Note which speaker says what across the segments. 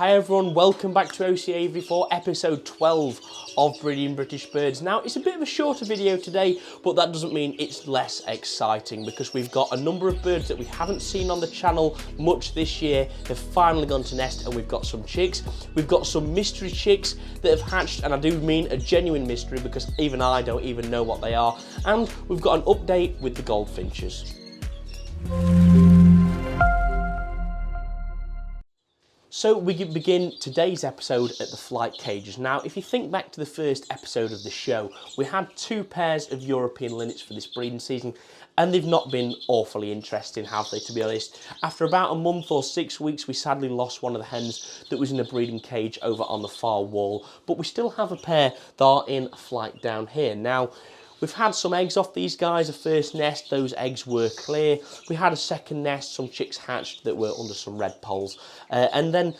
Speaker 1: Hi everyone, welcome back to OC for episode 12 of Breeding British Birds. Now, it's a bit of a shorter video today, but that doesn't mean it's less exciting because we've got a number of birds that we haven't seen on the channel much this year. They've finally gone to nest and we've got some chicks. We've got some mystery chicks that have hatched, and I do mean a genuine mystery because even I don't even know what they are. And we've got an update with the goldfinches. So we can begin today's episode at the flight cages. Now, if you think back to the first episode of the show, we had two pairs of European linnets for this breeding season, and they've not been awfully interesting, have they, to be honest. After about a month or 6 weeks, we sadly lost one of the hens that was in a breeding cage over on the far wall, but we still have a pair that are in flight down here. Now, we've had some eggs off these guys, a first nest, those eggs were clear. We had a second nest, some chicks hatched that were under some redpolls. And then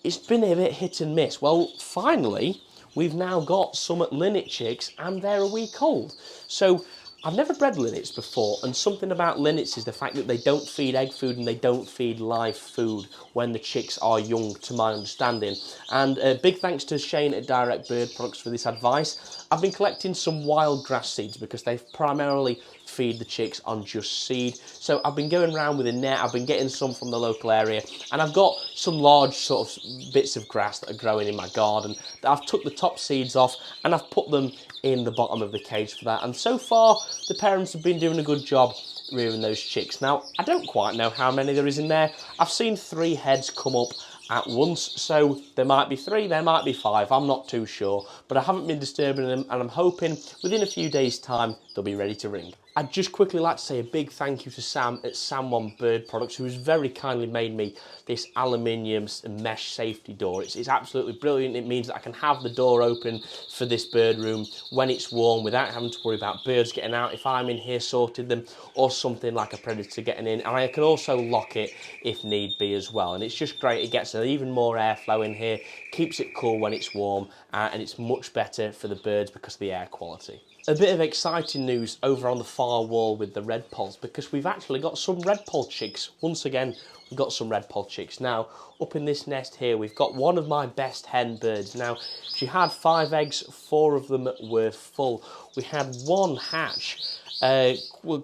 Speaker 1: it's been a bit hit and miss. Well, finally, we've now got some linnet chicks and they're a week old. So I've never bred linnets before, and something about linnets is the fact that they don't feed egg food and they don't feed live food when the chicks are young, to my understanding. And big thanks to Shane at Direct Bird Products for this advice. I've been collecting some wild grass seeds because they primarily feed the chicks on just seed. So I've been going around with a net, I've been getting some from the local area, and I've got some large sort of bits of grass that are growing in my garden that I've took the top seeds off and I've put them in the bottom of the cage for that. And so far, the parents have been doing a good job rearing those chicks. Now, I don't quite know how many there is in there. I've seen 3 heads come up at once, so there might be 3, there might be 5, I'm not too sure, but I haven't been disturbing them, and I'm hoping within a few days' time they'll be ready to ring. I'd just quickly like to say a big thank you to Sam at Sam1 Bird Products, who has very kindly made me this aluminium mesh safety door. It's absolutely brilliant. It means that I can have the door open for this bird room when it's warm without having to worry about birds getting out if I'm in here sorting them or something like a predator getting in. And I can also lock it if need be as well. And it's just great. It gets even more airflow in here, keeps it cool when it's warm, and it's much better for the birds because of the air quality. A bit of exciting news over on the far wall with the redpolls, because we've actually got some redpoll chicks. Once again, we've got some redpoll chicks. Now, up in this nest here, we've got one of my best hen birds. Now, she had 5 eggs, 4 of them were full. We had one hatch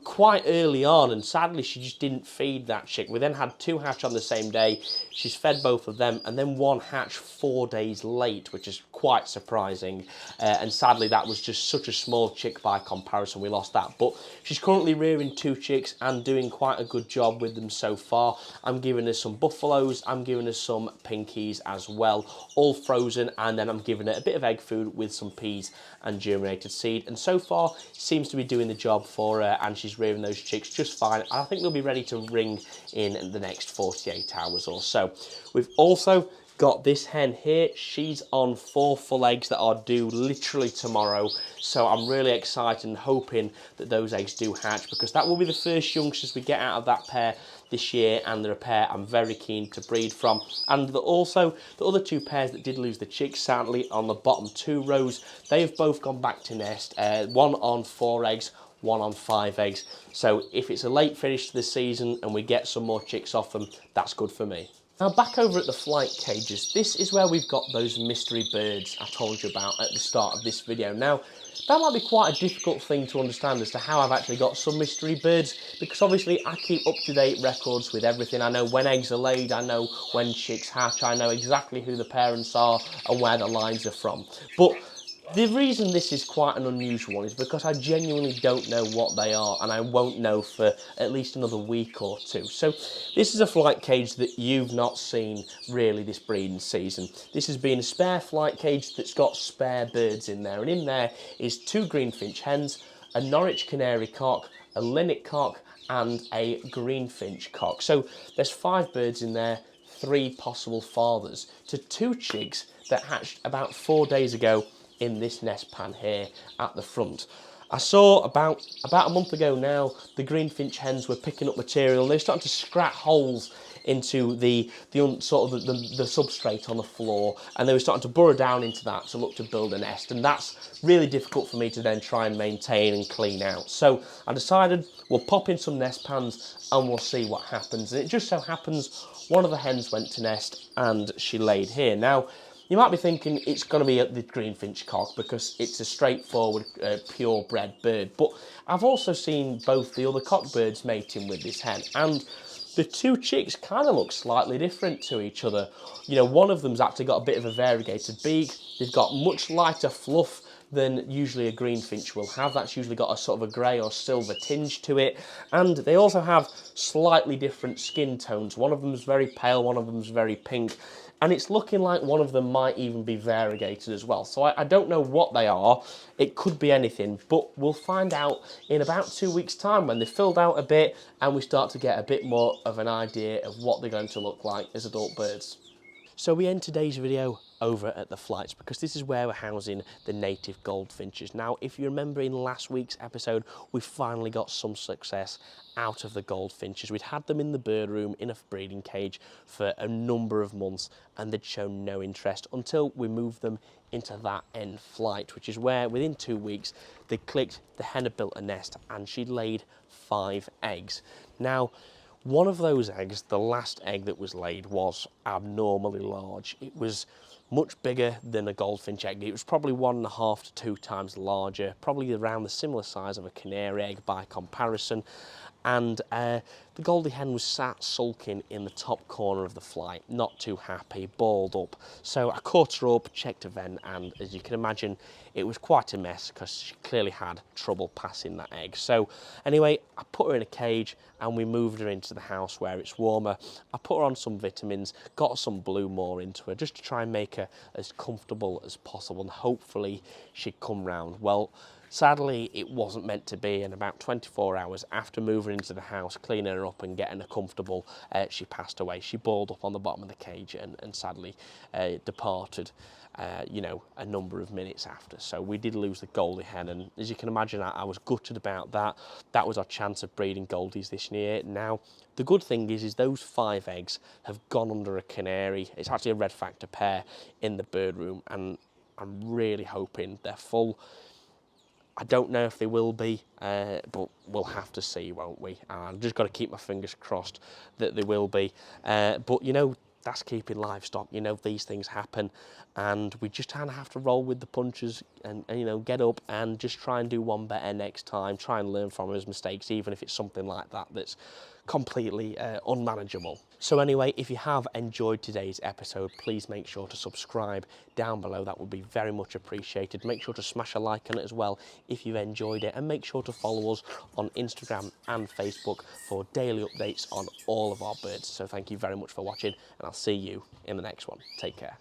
Speaker 1: quite early on, and sadly she just didn't feed that chick. We then had 2 hatch on the same day. She's fed both of them, and then 1 hatch 4 days late, which is quite surprising. And sadly that was just such a small chick by comparison, we lost that. But she's currently rearing 2 chicks and doing quite a good job with them so far. I'm giving her some buffaloes, I'm giving her some pinkies as well, all frozen, and then I'm giving her a bit of egg food with some peas and germinated seed, and so far seems to be doing the job for her, and she's rearing those chicks just fine. I think they'll be ready to ring in the next 48 hours or so. We've also got this hen here. She's on 4 full eggs that are due literally tomorrow, so I'm really excited and hoping that those eggs do hatch, because that will be the first youngsters we get out of that pair this year, and they're a pair I'm very keen to breed from. And also the other 2 pairs that did lose the chicks, sadly, on the bottom 2 rows, they've both gone back to nest, one on 4 eggs, one on 5 eggs. So if it's a late finish to the season and we get some more chicks off them, that's good for me. Now, back over at the flight cages, this is where we've got those mystery birds I told you about at the start of this video. Now, that might be quite a difficult thing to understand as to how I've actually got some mystery birds, because obviously I keep up-to-date records with everything. I know when eggs are laid, I know when chicks hatch, I know exactly who the parents are and where the lines are from. But the reason this is quite an unusual one is because I genuinely don't know what they are, and I won't know for at least another week or 2. So this is a flight cage that you've not seen really this breeding season. This has been a spare flight cage that's got spare birds in there, and in there is 2 greenfinch hens, a Norwich canary cock, a linnet cock, and a greenfinch cock. So there's 5 birds in there, 3 possible fathers to 2 chicks that hatched about 4 days ago in this nest pan here at the front. I saw about a month ago now, the greenfinch hens were picking up material. They're starting to scratch holes into the substrate on the floor, and they were starting to burrow down into that to look to build a nest, and that's really difficult for me to then try and maintain and clean out. So I decided we'll pop in some nest pans and we'll see what happens. And it just so happens one of the hens went to nest and she laid here. Now, you might be thinking it's going to be the greenfinch cock because it's a straightforward, purebred bird. But I've also seen both the other cockbirds mating with this hen, and the two chicks kind of look slightly different to each other. You know, one of them's actually got a bit of a variegated beak. They've got much lighter fluff than usually a greenfinch will have. That's usually got a sort of a grey or silver tinge to it. And they also have slightly different skin tones. One of them's very pale, one of them's very pink. And it's looking like one of them might even be variegated as well. So I don't know what they are. It could be anything, but we'll find out in about 2 weeks' time when they've filled out a bit and we start to get a bit more of an idea of what they're going to look like as adult birds. So we end today's video over at the flights because this is where we're housing the native goldfinches. Now, if you remember in last week's episode, we finally got some success out of the goldfinches. We'd had them in the bird room in a breeding cage for a number of months and they'd shown no interest until we moved them into that end flight, which is where within 2 weeks they clicked, the hen had built a nest and she'd laid 5 eggs. Now, one of those eggs, the last egg that was laid, was abnormally large. It was much bigger than a goldfinch egg. It was probably 1.5 to 2 times larger, probably around the similar size of a canary egg by comparison. And the Goldie hen was sat sulking in the top corner of the flight, not too happy, balled up. So I caught her up, checked her vent, and as you can imagine, it was quite a mess because she clearly had trouble passing that egg. So anyway, I put her in a cage and we moved her into the house where it's warmer. I put her on some vitamins, got some blue more into her just to try and make her as comfortable as possible, and hopefully she'd come round. Well, sadly, it wasn't meant to be, and about 24 hours after moving into the house, cleaning her up and getting her comfortable, she passed away. She balled up on the bottom of the cage and sadly departed, you know, a number of minutes after. So we did lose the Goldie hen, and as you can imagine, I was gutted about that. That was our chance of breeding Goldies this year. Now, the good thing is those 5 eggs have gone under a canary. It's actually a red factor pair in the bird room, and I'm really hoping they're full. I don't know if they will be, but we'll have to see, won't we? I've just got to keep my fingers crossed that they will be. But, you know, that's keeping livestock. You know, these things happen, and we just kind of have to roll with the punches and, you know, get up and just try and do one better next time, try and learn from his mistakes, even if it's something like that that's completely unmanageable. So anyway, if you have enjoyed today's episode, please make sure to subscribe down below. That would be very much appreciated. Make sure to smash a like on it as well if you've enjoyed it, and make sure to follow us on Instagram and Facebook for daily updates on all of our birds. So thank you very much for watching, and I'll see you in the next one. Take care.